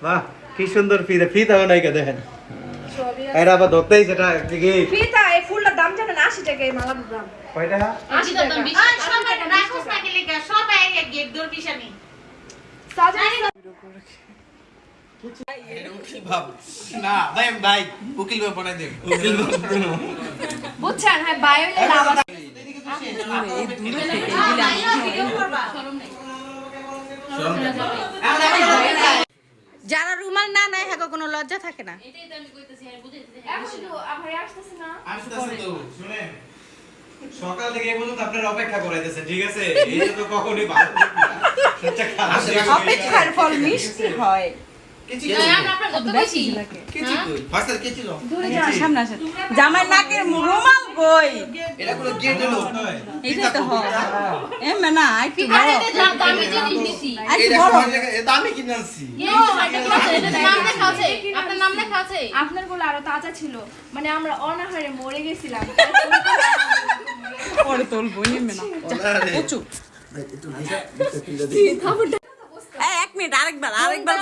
বাহ কি সুন্দর ফিতা ফিতাও নাই কে দেখেন এরা আবার ধরতেই সেটা কি ফিতা এই ফুলটার দাম জানেন 80 টাকা এই মালার দাম কয় টাকা 80 টাকা দাম 20 টাকা সব রাখোস না গেলে সব এক গেট দর পিছানি না ভাই ভাই উকিল ভাই বানাই দেন উকিল বুঝছেন হ্যাঁ বায়োলে লাভ আছে যারা রুমাল না নেয় হ্যাঁ কোনো লজ্জা থাকে না। এটাই তো আমি কইতেছি আর বুঝাইতেছি এখন তো ভাই আসতেছে না আসতেছে তো শুনেন সকাল থেকে এই পর্যন্ত আপনারা অপেক্ষা করাইতেছেন ঠিক আছে এই তো কখনোই ভালো অপেক্ষার ফল মিষ্টি হয়। আপনার কত বেশি কিছু কই ফাস্টার কিছু দাও দূরে যা সামনে আসেন জামাই নাকের রুমাল কই এটা কোনো গেট হলো এইটা তো হয় এমন না একটু বড় আরে যা দামি জিনিস দিছি একটু বড় এটা আমি কিনে আনছি আপনার নাম লেখা আছে আপনার গুলো আরো তাজা ছিল মানে আমরা অনাহারে মরে গেছিলাম পরে তুলবো এমন না প্রচুর এই এক মিনিট আরেকবার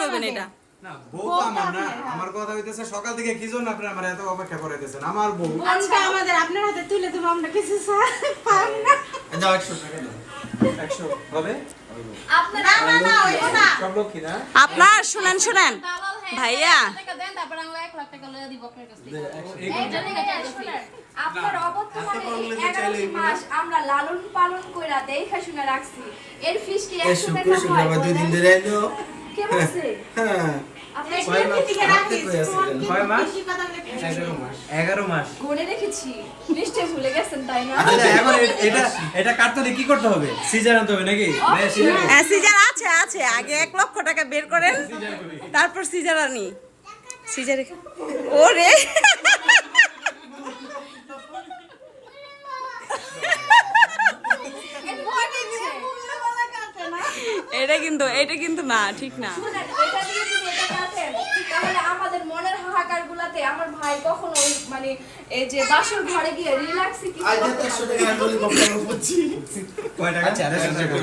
কইবেন এটা না বউ তো আমার না আমার কথা হইতেছে সকাল থেকে কি জন্য আপনারা আমার এত অপেক্ষা করাইতেছেন আমার বউ আজকে আমাদের আপনার হাতে তুলে দেব আমরা কিছু পাই না যাও 100 টাকা দাও 100 হবে আপনার না হইব না সব লোক কি না আপনার শুনেন ভাইয়া টাকা দেন তারপর আমরা 1 লাখ টাকা লইয়া দিব আপনার কাছ থেকে এই জন্য আপনার অবর্তমানে 11 মাস আমরা লালন পালন কইরা দেখা শুনে রাখছি এর ফিস কি 100 টাকা হয় আবার 2 দিন ধরে আইলো কে বলছে হ্যাঁ আপনি কয় মাস 11 মাস গনে রেখেছি নিশ্চয় ভুলে গেছেন তাই না আচ্ছা এখন এটা কাটতে হলে কি করতে হবে সিজার আনতে হবে নাকি হ্যাঁ সিজার আছে আগে 1 লক্ষ টাকা বের করেন তারপর সিজার আনি সিজার ওরে এটা কিন্তু না ঠিক না এটা দিয়ে যদি এটা কাটেন তাহলে আমাদের মনের হাহাকারগুলাতে আমার ভাই কখনো মানে এই যে বাসর ঘরে গিয়ে রিল্যাক্সে কি আজ 100 টাকা ললিপপ খাবো বুঝছি কয় টাকা আচ্ছা 100 টাকা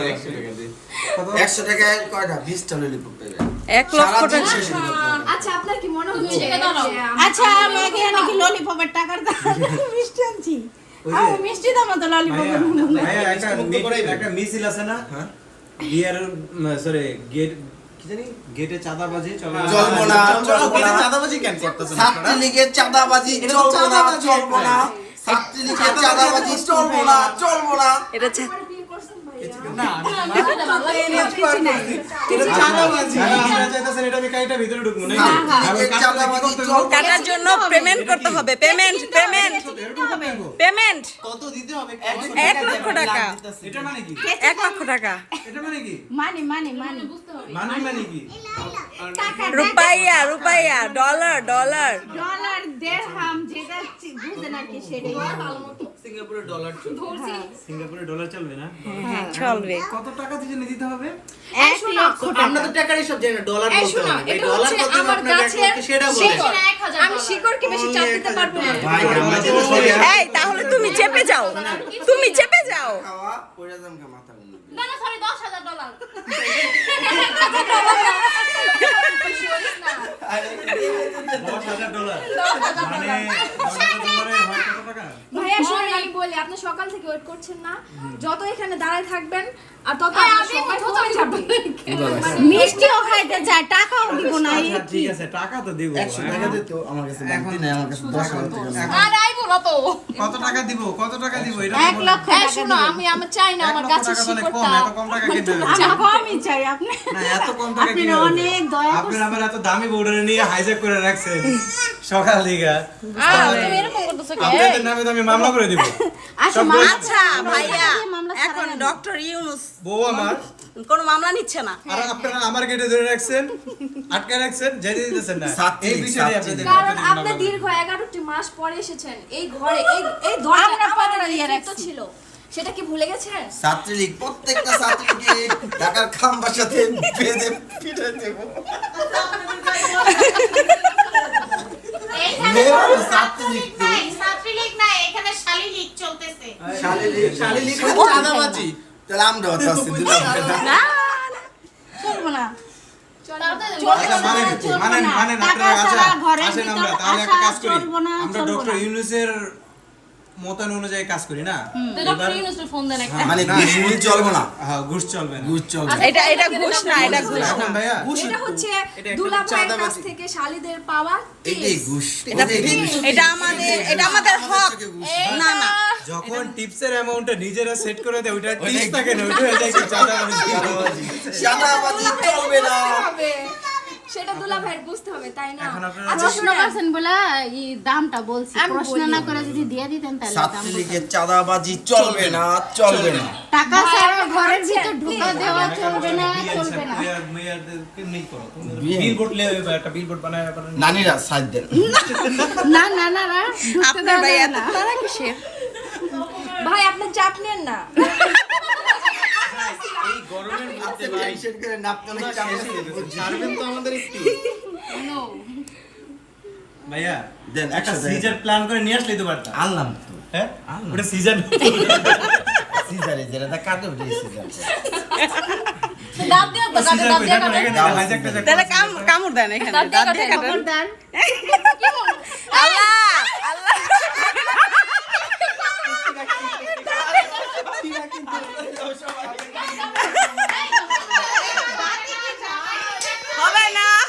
100 টাকায় কয়টা 20 টা ললিপপ পেবে 1 লক্ষ টাকা আচ্ছা আপনার কি মনে হচ্ছে যে আচ্ছা আমি এখানে নাকি ললিপপের টাকার দাম মিষ্টি আনছি আমি মিষ্টি দাম তো ললিপপের একটা মিছিল আছে না হ্যাঁ বিয়ার সরি গেট কি জানি গেটে চাঁদাবাজি চলবে না গেটে চাঁদাবাজি কেন করতেছেন ছাত্রী লীগের চাঁদাবাজি চলবো না ছাত্রী লীগের চাঁদাবাজি চলবো না এটা বিয়ে করছেন ভাইয়া না এটা চাঁদাবাজি আপনারা চাইতেছেন এটা আমি কাইটা ভিতরে ঢুকবো নাকি আমি কাটার জন্য পেমেন্ট করতে হবে পেমেন্ট কত দিতে হবে 1 লক্ষ টাকা এটা মানে কি 1 লক্ষ টাকা এটা মানে কি মানি মানে কি রুপাইয়া ডলার দেড়হাম যেটা বুঝে না কি সেটা সিঙ্গাপুরের ডলার সিঙ্গাপুরে ডলার চলবে না হ্যাঁ চলবে কত টাকা দিয়ে নিতে হবে 1 লক্ষ আমরা তো টাকারই সব জানি না ডলার বলতে হবে এই ডলার কত আপনার ব্যাংকে সেটা বলেন আমি শিকড়কে বেশি চাপ দিতে পারবো না ভাই আমাদের এই তাহলে তুমি চেপে যাও খাওয়া পয়সা দাম কা মাথা বন্ধ না না সরি $10,000 $10,000 মানে $10,000 হয় কত টাকা ভাইয়া শুনুন আমি বলি আপনি সকাল থেকে ওয়েট করছেন না যত এখানে দাঁড়ায় থাকবেন আর তত আপনার সময় কমে যাবে মিষ্টিও খাইতে চায় টাকাও দিব না আচ্ছা ঠিক আছে টাকা তো দেব 100 টাকা দিত আমার কাছে বাকি নাই আমার কাছে 10,000 টাকা আর আইবো না তো কত টাকা দিব এটা 1 লক্ষ টাকা শুনো আমি চাই না আমার কাছে শিকড়টা এত কম টাকা কে দেবে আমি কমই চাই আপনি না এত কম টাকা কি আপনি অনেক দয়া আপনি আমার এত দামি বর্ডারে নিয়ে হাইজ্যাক করে রাখছেন সকাল থেকে তুমি এরকম করতেছো কি আপনাদের নামে তো আমি মামলা করে দিব আচ্ছা ভাইয়া এখন ডক্টর ইউনুস বউ আমার কোন মামলা নিচ্ছে না আর আপনারা আমার গেটে ধরে রাখছেন আটকে রাখছেন যেতে দিতেছেন না এই বিষয়ে আপনাদের কারণ আপনি দীর্ঘ 11টি মাস পরে এসেছেন এই ঘরে এই দরজা আমাদের নেতৃত্ব ছিল সেটা কি ভুলে গেছেন ছাত্রী লীগ প্রত্যেকটা ছাত্রীকে ঢাকার খাম্বার সাথে বেঁধে পিঠে দেব ছাত্রী লীগ না এখানে শালী লীগ চলতেছে শালী লীগ চাঁদাবাজি তাহলে আমরা তো আছি দিলাম না চলবো না আচ্ছা মানেন আপনারা আসেন আমরা তাহলে একটা কাজ করি আমরা ডক্টর ইউনূসের মতন অনুযায়ী কাজ করি না মানে ঘুষ চলবে না। হ্যাঁ ঘুষ চলবে না। ঘুষ চলবে না। এটা ঘুষ না, এটা ঘুষ না। এখন ভাইয়া এটা হচ্ছে এটা একটা দুলাভাইয়ের কাছ চাঁদাবাজি। থেকে শালীদের পাওয়া এটাই ঘুষ। এটা আমাদের হক। না না, যখন টিপসের অ্যামাউন্টটা নিজেরা সেট করে দেয় ওইটা টিপস থাকে না ওইটা হয়ে যায় কি চাঁদাবাজি। চাঁদাবাজি চলবে না। হবে। সেটা দুলাভাইয়ের বুঝতে হবে তাই না? এখন আপনারা আচ্ছা প্রশ্ন শুনেন, করছেন বলে এই দামটা বলছি, আমি প্রশ্ন বলি। না করে যদি দিয়ে দিতেন তাহলে দাম ছাত্রলীগের চাঁদাবাজি চলবে না, চলবে না। টাকা ছাড়া ঘরের আচ্ছা, ভিতর ঢোকা দেওয়া চলবে না, চলবে না। বিলবোর্ড লেবে একটা বিলবোর্ড বানায় নানিরা সাইড দেন। না না না না, ঢুকতে আপনার দেওয়া ভাই যাবে এত না। তারা কিসের? ভাই আপনি চাপ নেন না। এই গরমের মধ্যে ভাই টেনশন করে নাপতে অনেক চাপ আছে। ছাড়বেন তো আমাদের একটু No. ভাইয়া দেন, একটা একসাথে। সিজার প্ল্যান করে নিয়ে আসলেই তো পারতাম আনলাম তো। হ্যাঁ ওটা সিজার সিজারে যেটা কাটে ওটাই সিজার। দাঁত দিয়ে তো কাটে, দাঁত দিয়ে কাটে। তাহলে কামড় দেন এখানে, দাঁত দিয়ে কাটেন। খবরদার। আল্লাহ আল্লাহ,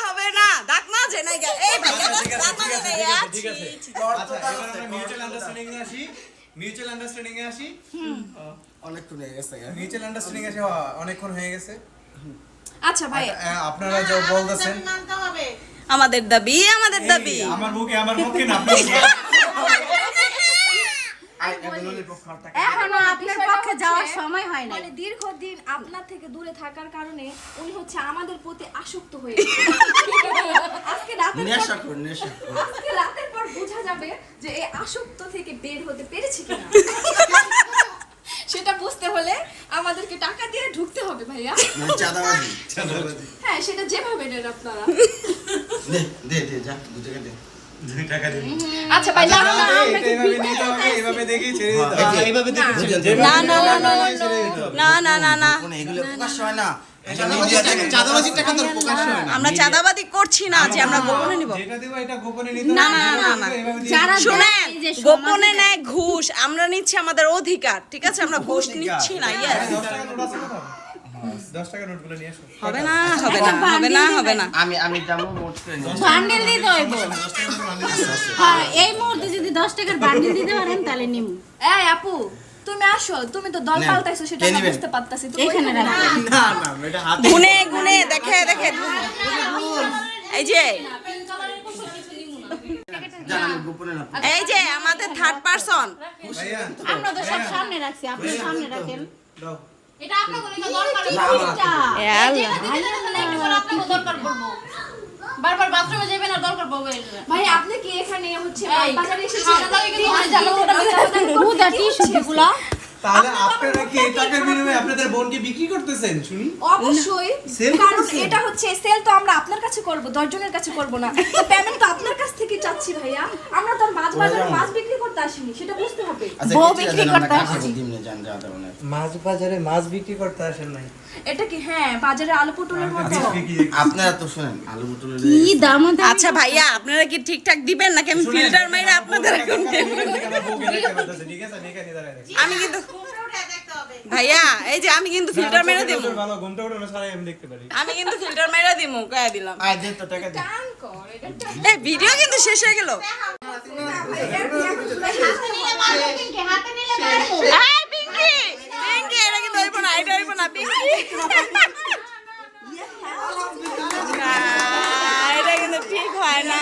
হবে না দাঁত না যে নাই এই ভাইয়া দাঁত না যে নাই ঠিক আছে আচ্ছা এবার আমরা মিউচুয়াল আন্ডারস্ট্যান্ডিং এ আসি মিউচুয়াল আন্ডারস্ট্যান্ডিং এ আসি অনেকক্ষণ হয়ে গেছে। মিউচুয়াল আন্ডারস্ট্যান্ডিং এ অনেকক্ষণ হয়ে গেছে আচ্ছা ভাই আপনারা যা বলতেছেন মানতে হবে। আমাদের দাবি এই, আমার মুখে না আপনি এখনো আপনার পক্ষে যাওয়ার সময় হয় নাই। মানে দীর্ঘদিন আপনার থেকে দূরে থাকার কারণে উনি হচ্ছে আমাদের প্রতি আসক্ত হয়ে আজকে রাতের নেশা পর কর, নেশা কর। আজকে রাতের পর বোঝা যাবে যে এই আসক্ত থেকে বের হতে পেরেছি কিনা। সেটা বুঝতে হলে আমাদেরকে টাকা দিয়ে ঢুকতে হবে ভাইয়া। মানে চাঁদাবাজি। হ্যাঁ সেটা যেভাবে নেন আপনারা। দে দে দে যা 2 টাকা দে। 2 টাকা দিন আচ্ছা ভাই না না না, আমরা এটা কি এভাবে নিতে হবে এইভাবে দেখি ছেড়ে দিতে হ্যাঁ, হবে এইভাবে দেখে ছেড়ে দিতে হবে। না না না না না না না না কোনো এগুলো প্রকাশ হয় না। চাঁদাবাজির টাকা তো প্রকাশ হয় না আমরা চাঁদাবাদি করছি না যে আমরা গোপনে নিব। যেটা দিব এটা গোপনে নিতে না, হবে না, না, না। এভাবে দিয়ে যারা শুনেন, এই যে গোপনে নেয় ঘুষ, আমরা নিচ্ছি আমাদের অধিকার, ঠিক আছে? আমরা ঘুষ নিচ্ছি না। ইয়েস, 10 টাকা নোট আছে কোথাও 10 টাকা নোটগুলো নিয়ে আসো হবে না হবে না হবে না হবে না। আমি দামও নোট করে নিই। বান্ডেল দিতে হইব। হ্যাঁ, এই মুহূর্তে যদি 10 টাকার বান্ডেল দিতে পারেন তাহলে নিমু। এই আপু তুমি আসো, তুমি তো দল নেন, পাল্টাইছো সেটা কে আমরা নিবেন? বুঝতে পারতাছি। তুমি এখানে ওইখানে রাখেন। না না এটা হাতে গুনে গুনে দেখে দেখে এই যে জান আমি গোপনে না। এই যে আমাদের থার্ড পারসন, ভাইয়া আমরা তো সব সামনে রাখছি, আপনি সামনে রাখেন। দাও এটা আপনাদের কোনো দরকার নেই। না, আমার এটা আপনাদের দরকার পড়বো। বারবার বাথরুমে যাবেন আর দরকার পড়বে। ভাই আপনি কি এখানে হচ্ছে এই, বাজারে এসেছেন? খাওয়া দাওয়া কিন্তু তিন অনেক জানো ওটা বুদা টিস্যু গুলো। তাহলে আপনারা কি এই টাকার বিনিময়ে আপনাদের বোনকে বিক্রি করতেছেন শুনি অবশ্যই, Sell কারণ করতেছেন? এটা হচ্ছে সেল তো আমরা আপনার কাছে করব, 10 জনের কাছে করব না। তো পেমেন্ট তো আপনার কাছ থেকে চাচ্ছি ভাইয়া। আমরা তো আর মাছ বাজারে মাছ বিক্রি করতে আসিনি, সেটা বুঝতে হবে। আচ্ছা বউ কিছু বিক্রি আছে না, করতে আমরা আসছি। দিমনে জান যা দাও না। মাছ বাজারে মাছ বিক্রি করতে আসেন নাই এটা কি হ্যাঁ বাজারে আলু পটলের মতো? আপনারা তো শুনেন আলু বুটুলের কি দাম দাম। আচ্ছা ভাইয়া আপনারা কি ঠিকঠাক দিবেন নাকি আমি ফিল্টার মাইরা আপনাদের এখন ঠিক আছে নেকানি দাঁড়ায় আমি কিন্তু ভাইয়া এই যে আমি কিন্তু ফিল্টার মেরে দিব, ভালো ঘুমটা উঠে না সারা আমি দেখতে পারি আমি কিন্তু ফিল্টার মেরে দিমু, কয়ে দিলাম। আয় দে তো টাকা দে। টান কর এটা টান। এই ভিডিও কিন্তু শেষ হয়ে গেল। হাতে নিলে মারবো পিঙ্কি, হাতে নিলে মারবো। এই পিঙ্কি পিঙ্কি এটা কিন্তু হইব না, এটা হইব না পিঙ্কি। না, এটা কিন্তু ঠিক হয় না।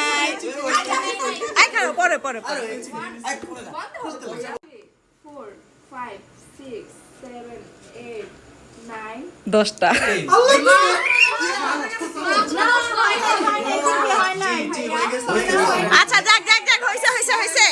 আই খাও পরে পরে পরে। 4 5 6 7 8 9 10টা না হয় নাই আচ্ছা যাক যাক যাক হইছে হইছে হইছে